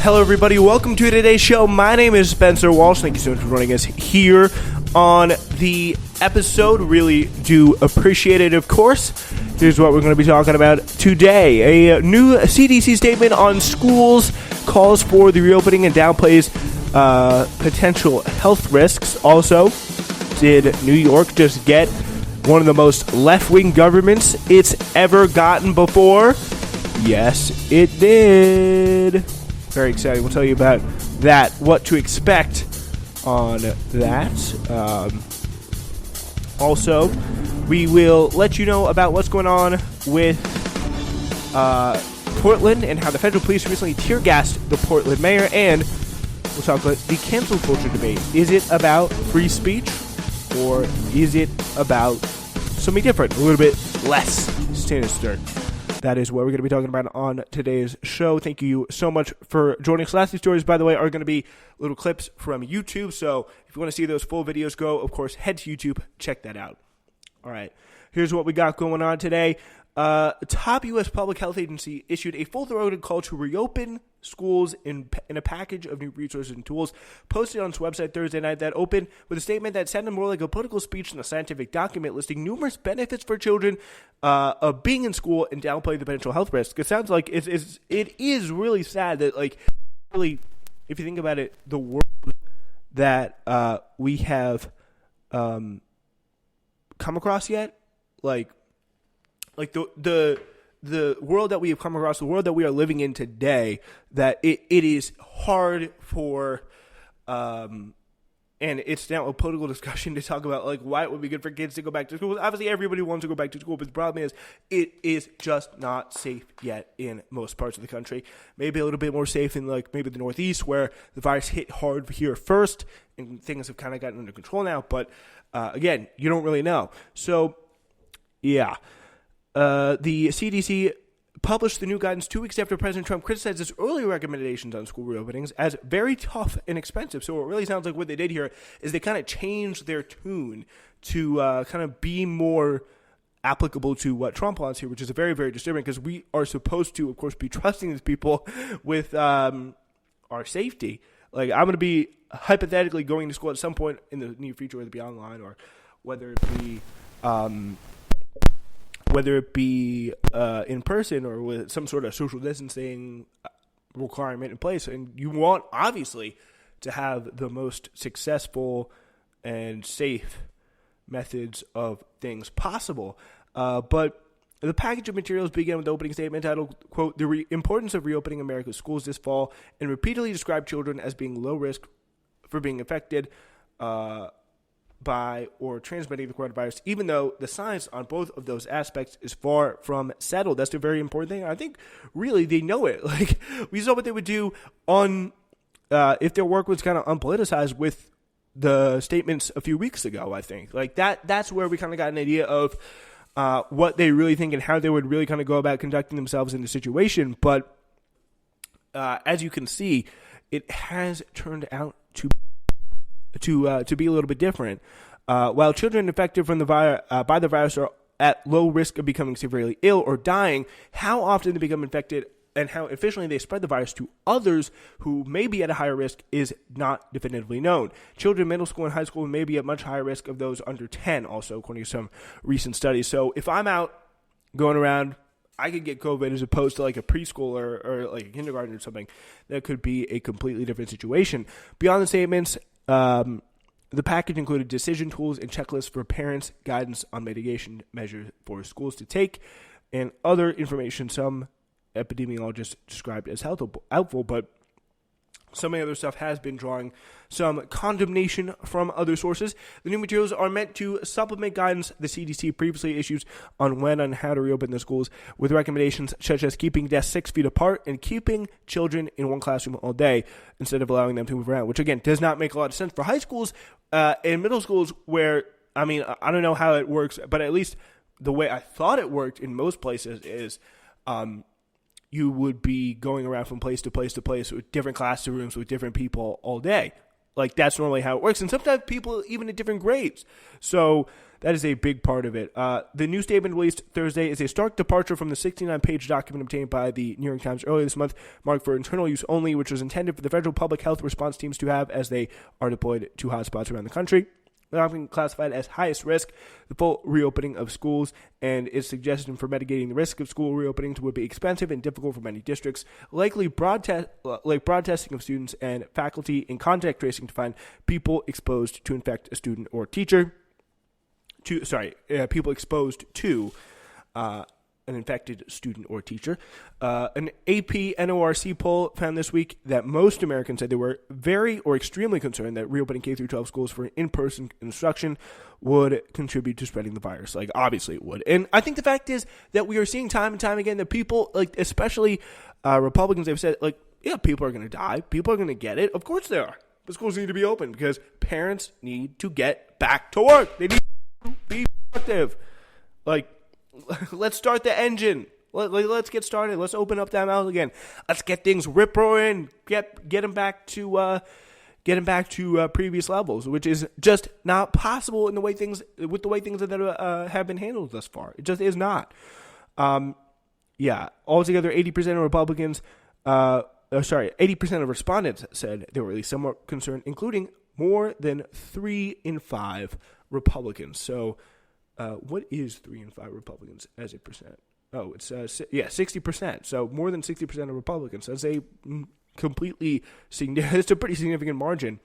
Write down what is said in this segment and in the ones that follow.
Hello, everybody. Welcome to today's show. My name is Spencer Walsh. Thank you so much for joining us here on the episode. Really do appreciate it, of course. Here's what we're going to be talking about today. A new CDC statement on schools calls for the reopening and downplays potential health risks. Also, did New York just get one of the most left-wing governments it's ever gotten before? Yes, it did. Very exciting. We'll tell you about that, what to expect on that. Also, we will let you know about what's going on with Portland and how the federal police recently tear-gassed the Portland mayor, and we'll talk about the cancel culture debate. Is it about free speech, or is it about something different, a little bit less sinister? That is what we're going to be talking about on today's show. Thank you so much for joining us. Last few stories, by the way, are going to be little clips from YouTube. So if you want to see those full videos go, of course, head to YouTube. Check that out. All right. Here's what we got going on today. Top U.S. public health agency issued a full-throated call to reopen schools in a package of new resources and tools posted on its website Thursday night that opened with a statement that sounded more like a political speech than a scientific document listing numerous benefits for children of being in school and downplaying the potential health risks. It sounds like it is really sad that, like, really, if you think about it, the world that we have come across yet, like the world that we have come across, the world that we are living in today, that it is hard for, and it's now a political discussion to talk about, like, why it would be good for kids to go back to school. Obviously, everybody wants to go back to school, but the problem is it is just not safe yet in most parts of the country. Maybe a little bit more safe in, like, maybe the Northeast, where the virus hit hard here first, and things have kind of gotten under control now. But, again, you don't really know. So, yeah. The CDC published the new guidance 2 weeks after President Trump criticized its earlier recommendations on school reopenings as very tough and expensive. So it really sounds like what they did here is they kind of changed their tune to kind of be more applicable to what Trump wants here, which is very, very disturbing because we are supposed to, of course, be trusting these people with our safety. Like, I'm going to be hypothetically going to school at some point in the near future, whether it be online or whether it be in person or with some sort of social distancing requirement in place. And you want, obviously, to have the most successful and safe methods of things possible. But the package of materials began with the opening statement titled, quote, "The importance of reopening America's schools this fall," and repeatedly described children as being low risk for being affected by or transmitting the coronavirus, even though the science on both of those aspects is far from settled. That's the very important thing. I think really they know it. Like, we saw what they would do on if their work was kind of unpoliticized with the statements a few weeks ago. I think like that's where we kind of got an idea of what they really think and how they would really kind of go about conducting themselves in the situation. But as you can see, it has turned out to be a little bit different. While children infected from by the virus are at low risk of becoming severely ill or dying, how often they become infected and how efficiently they spread the virus to others who may be at a higher risk is not definitively known. Children in middle school and high school may be at much higher risk of those under 10, also, according to some recent studies. So if I'm out going around, I could get COVID as opposed to like a preschooler or like a kindergarten or something. That could be a completely different situation. Beyond the statements, the package included decision tools and checklists for parents, guidance on mitigation measures for schools to take, and other information some epidemiologists described as helpful, but some of the other stuff has been drawing some condemnation from other sources. The new materials are meant to supplement guidance the CDC previously issued on when and how to reopen the schools, with recommendations such as keeping desks 6 feet apart and keeping children in one classroom all day instead of allowing them to move around, which, again, does not make a lot of sense for high schools and middle schools where, I mean, I don't know how it works, but at least the way I thought it worked in most places is you would be going around from place to place to place with different classrooms with different people all day. Like, that's normally how it works. And sometimes people even at different grades. So that is a big part of it. The new statement released Thursday is a stark departure from the 69-page document obtained by the New York Times earlier this month, marked for internal use only, which was intended for the federal public health response teams to have as they are deployed to hotspots around the country. They're often classified as highest risk, the full reopening of schools, and its suggestion for mitigating the risk of school reopenings would be expensive and difficult for many districts, likely broad testing of students and faculty and contact tracing to find people exposed to infect a student or teacher. People exposed to an infected student or teacher. An AP NORC poll found this week that most Americans said they were very or extremely concerned that reopening K-12 schools for in-person instruction would contribute to spreading the virus. Like, obviously it would. And I think the fact is that we are seeing time and time again that people, like, especially Republicans, have said, like, yeah, people are going to die. People are going to get it. Of course they are. But schools need to be open because parents need to get back to work. They need to be productive. Like, let's start the engine. Let's get started. Let's open up that mouth again. Let's get things rip-roaring. Get them back to previous levels, which is just not possible in the way things that have been handled thus far. It just is not. Altogether, 80% of Republicans, 80% of respondents said they were at least somewhat concerned, including more than 3 in 5 Republicans. So, what is 3 in 5 Republicans as a percent? Oh, it's 60%. So more than 60% of Republicans. That's a completely it's a pretty significant margin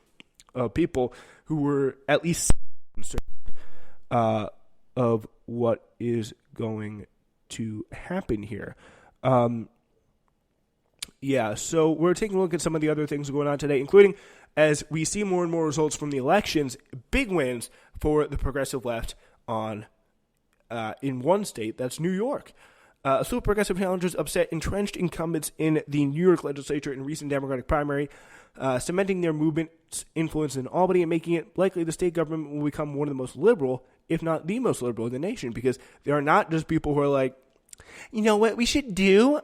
of people who were at least concerned of what is going to happen here. So we're taking a look at some of the other things going on today, including as we see more and more results from the elections, big wins for the progressive left in one state, that's New York. A slew of progressive challengers upset entrenched incumbents in the New York legislature in recent Democratic primary, cementing their movement's influence in Albany and making it likely the state government will become one of the most liberal, if not the most liberal in the nation, because there are not just people who are like, you know what we should do?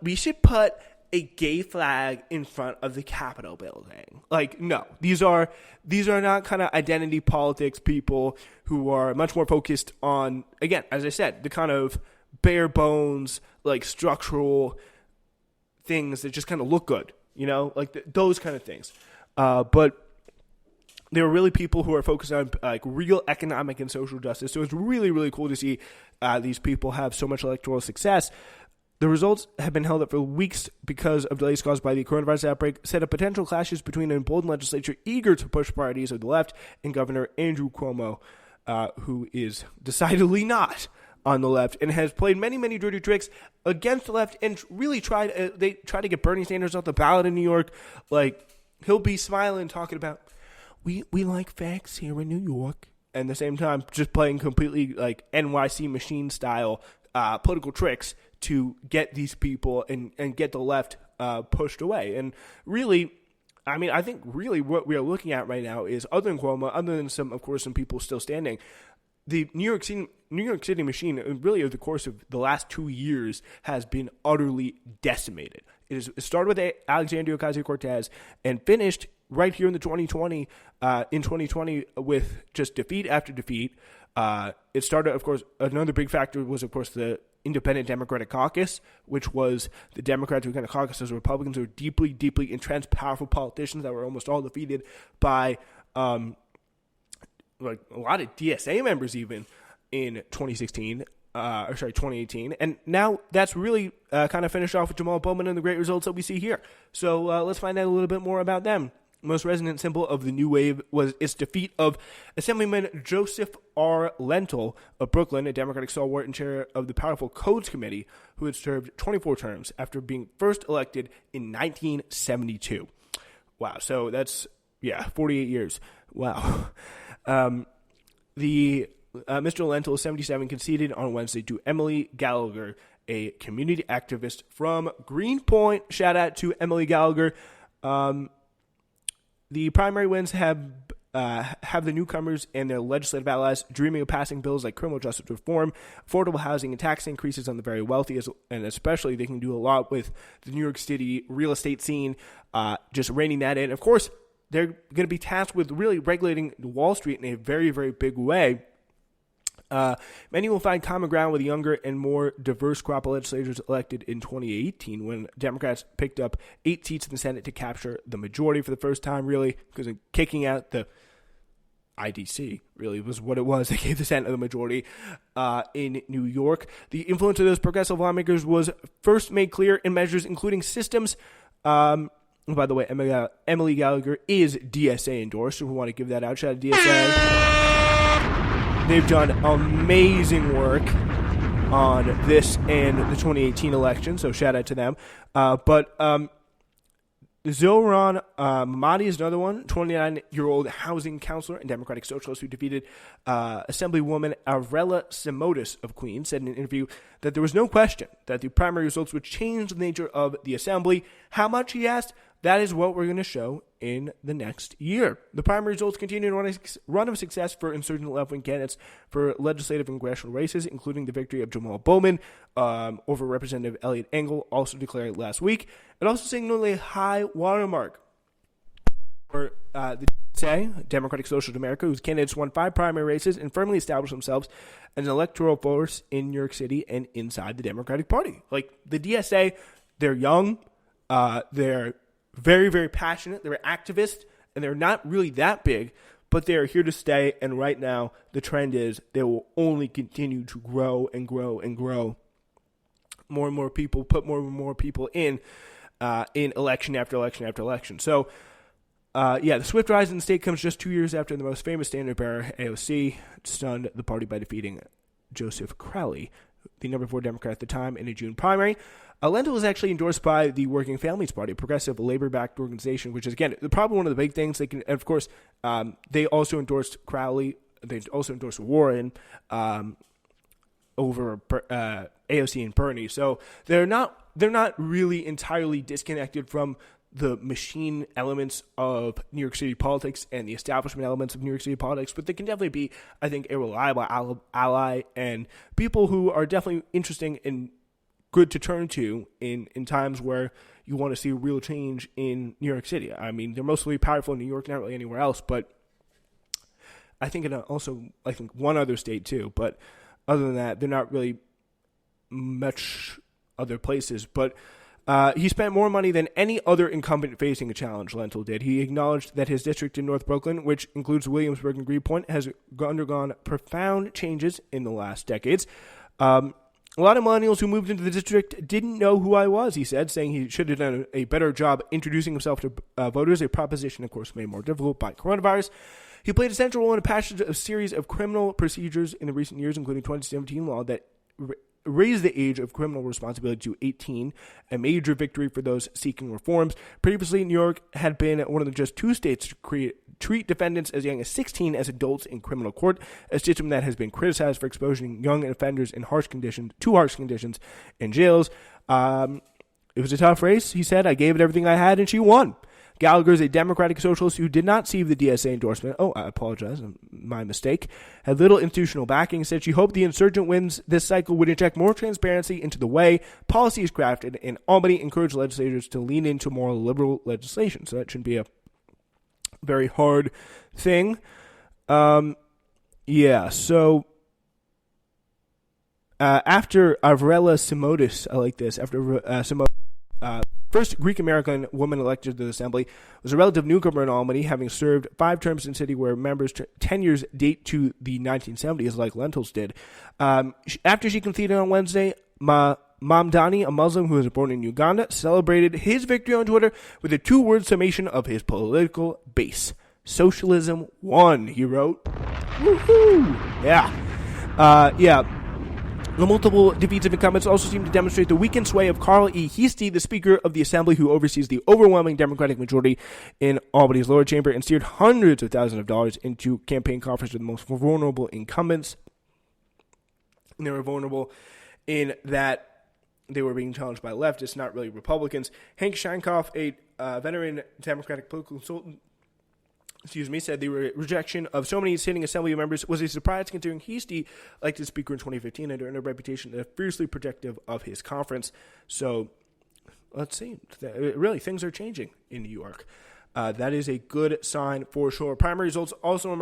We should put a gay flag in front of the Capitol building. Like, no, these are not kind of identity politics people who are much more focused on, again, as I said, the kind of bare bones, like structural things that just kind of look good, like those kind of things. But there are really people who are focused on like real economic and social justice. So it's really, really cool to see these people have so much electoral success. The results have been held up for weeks because of delays caused by the coronavirus outbreak, set up potential clashes between an emboldened legislature eager to push priorities of the left and Governor Andrew Cuomo, who is decidedly not on the left and has played many, many dirty tricks against the left and really they tried to get Bernie Sanders off the ballot in New York. Like, he'll be smiling, talking about, we like facts here in New York. And at the same time, just playing completely like NYC machine style political tricks to get these people and get the left pushed away. And really, I mean, I think really what we are looking at right now is, other than Cuomo, other than some people still standing, the New York City machine, really over the course of the last 2 years, has been utterly decimated. It started with Alexandria Ocasio-Cortez and finished right here in 2020 with just defeat after defeat. It started, of course, another big factor was, of course, the Independent Democratic Caucus, which was the Democrats who kind of caucused as Republicans who were deeply, deeply entrenched, powerful politicians that were almost all defeated by like a lot of DSA members even in 2018. And now that's really kind of finished off with Jamal Bowman and the great results that we see here. So let's find out a little bit more about them. Most resonant symbol of the new wave was its defeat of Assemblyman Joseph R. Lentil of Brooklyn, a Democratic stalwart and chair of the powerful Codes Committee, who had served 24 terms after being first elected in 1972. Wow, so that's, 48 years. Wow. Mr. Lentil, 77, conceded on Wednesday to Emily Gallagher, a community activist from Greenpoint. Shout out to Emily Gallagher. The primary wins have the newcomers and their legislative allies dreaming of passing bills like criminal justice reform, affordable housing, and tax increases on the very wealthy, and especially they can do a lot with the New York City real estate scene, just reining that in. Of course, they're going to be tasked with really regulating Wall Street in a very, very big way. Many will find common ground with the younger and more diverse crop of legislators elected in 2018 when Democrats picked up 8 seats in the Senate to capture the majority for the first time, really, because of kicking out the IDC, really was what it was. They gave the Senate the majority in New York. The influence of those progressive lawmakers was first made clear in measures including systems. By the way, Emily Gallagher is DSA endorsed, so we want to give that out. Shout out to DSA. They've done amazing work on this and the 2018 election, so shout out to them. But Zohran Mamadi is another one, 29-year-old housing counselor and Democratic socialist who defeated Assemblywoman Avrela Simotis of Queens, said in an interview that there was no question that the primary results would change the nature of the assembly. How much, he asked? That is what we're going to show in the next year. The primary results continue to run of success for insurgent left-wing candidates for legislative and congressional races, including the victory of Jamal Bowman over Representative Elliot Engel, also declared last week, and also signaling a high watermark for the DSA, Democratic Socialist America, whose candidates won 5 primary races and firmly established themselves as an electoral force in New York City and inside the Democratic Party. Like, the DSA, they're young, they're very, very passionate. They're activists, and they're not really that big, but they're here to stay. And right now, the trend is they will only continue to grow and grow and grow. More and more people put more and more people in election after election after election. So, the swift rise in the state comes just 2 years after the most famous standard bearer, AOC, stunned the party by defeating Joseph Crowley, the number 4 Democrat at the time, in a June primary. Lentil is actually endorsed by the Working Families Party, a progressive labor-backed organization, which is, again, probably one of the big things. They can, and of course, they also endorsed Crowley. They also endorsed Warren over AOC and Bernie. So they're not really entirely disconnected from the machine elements of New York City politics and the establishment elements of New York City politics, but they can definitely be, I think, a reliable ally and people who are definitely interesting and good to turn to in times where you want to see real change in New York City. I mean, they're mostly powerful in New York, not really anywhere else, but I think one other state too. But other than that, they're not really much other places. But he spent more money than any other incumbent facing a challenge, Lentil did. He acknowledged that his district in North Brooklyn, which includes Williamsburg and Greenpoint, has undergone profound changes in the last decades. A lot of millennials who moved into the district didn't know who I was, he said, saying he should have done a better job introducing himself to voters, a proposition, of course, made more difficult by coronavirus. He played a central role in a passage of a series of criminal procedures in the recent years, including 2017 law that raised the age of criminal responsibility to 18, a major victory for those seeking reforms. Previously, New York had been one of the just 2 states to treat defendants as young as 16 as adults in criminal court, a system that has been criticized for exposing young offenders in harsh conditions in jails. It was a tough race, he said. I gave it everything I had, and she won. Gallagher is a Democratic socialist who did not see the DSA endorsement. Oh, I apologize. My mistake. Had little institutional backing. Said she hoped the insurgent wins this cycle would inject more transparency into the way policy is crafted, and Albany encouraged legislators to lean into more liberal legislation. So that shouldn't be a very hard thing. So after Avrela Simotis, I like this, after Simotis, first Greek-American woman elected to the assembly, was a relative newcomer in Albany, having served 5 terms in a city where members' tenures date to the 1970s, like Lentils did. After she conceded on Wednesday, Mamdani, a Muslim who was born in Uganda, celebrated his victory on Twitter with a 2-word summation of his political base. Socialism won, he wrote. Woohoo! Yeah. The multiple defeats of incumbents also seem to demonstrate the weakened sway of Carl E. Heastie, the Speaker of the Assembly, who oversees the overwhelming Democratic majority in Albany's lower chamber and steered hundreds of thousands of dollars into campaign coffers of the most vulnerable incumbents. And they were vulnerable in that they were being challenged by leftists, not really Republicans. Hank Scheinkoff, a veteran Democratic political consultant, said the rejection of so many sitting assembly members was a surprise considering Heastie, like the Speaker in 2015, and earned a reputation as fiercely protective of his conference. So, let's see. Really, things are changing in New York. That is a good sign for sure. Primary results also in